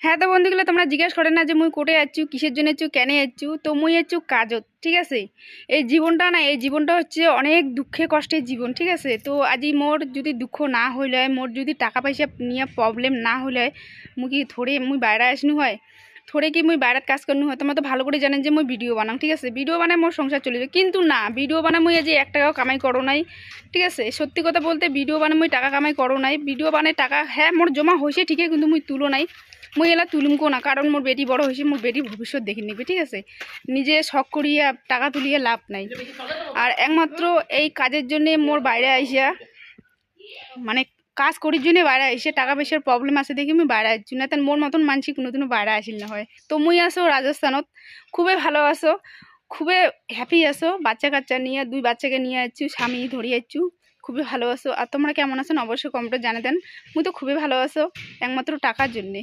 হ্যাঁ, তো বন্ধুগুলো তোমরা জিজ্ঞেস করে না যে মুই কোটে যাচ্ছু, কিসের জন্য যাচ্ছু, কেন যাচ্ছু। তো মুই যাচ্ছু কাজত, ঠিক আছে। এই জীবনটা না, এই জীবনটা হচ্ছে অনেক দুঃখে কষ্টের জীবন, ঠিক আছে। তো আজি মোর যদি দুঃখ না হইলে হয়, মোর যদি টাকা পয়সা নিয়ে প্রবলেম না হইলে হয়, মুই কি থোড়ে মুই বাইরে আসনু হয়, থোড়ে কি মুই বাইরের কাজ করনু হয়। তোমরা তো ভালো করে জানেন যে মুই ভিডিও বানাম, ঠিক আছে। ভিডিও বানায় মোর সংসার চলে যায়, কিন্তু না, ভিডিও বানায় মুই আজ 1 টাকাও কামাই করো নাই, ঠিক আছে। সত্যি কথা বলতে ভিডিও বানায় মুই টাকা কামাই করো নাই। ভিডিও বানায় টাকা হ্যাঁ মোর জমা হয়েছে ঠিকই, কিন্তু মুই তুলো নাই। মুই এলা তুলুমকো না, কারণ মোর বেটি বড় হয়েছে, মোর বেটি ভবিষ্যৎ দেখে নিবে, ঠিক আছে। নিজে শখ করিয়া টাকা তুলিয়ে লাভ নাই। আর একমাত্র এই কাজের জন্যে মোর বাইরে আইসা, মানে কাজ করির জন্য বাইরে আইসে, টাকা পয়সার প্রবলেম আছে দেখি মুই বাইরে আসছি না। তাই মোর মতন মানসি কোনোদিনও বাইরে আসিল না হয়। তো মুই আসো রাজস্থানত, খুবই ভালো আছো, খুবই হ্যাপি আছো, বাচ্চা কাচ্চা নিয়ে 2 বাচ্চাকে নিয়ে আসছু, স্বামী ধরিয়ে আসছু, খুবই ভালো আছো। আর তোমরা কেমন আছো অবশ্যই কমেন্টে জানিয়ে দেন। মুই তো খুবই ভালো আছো, একমাত্র টাকার জন্যে।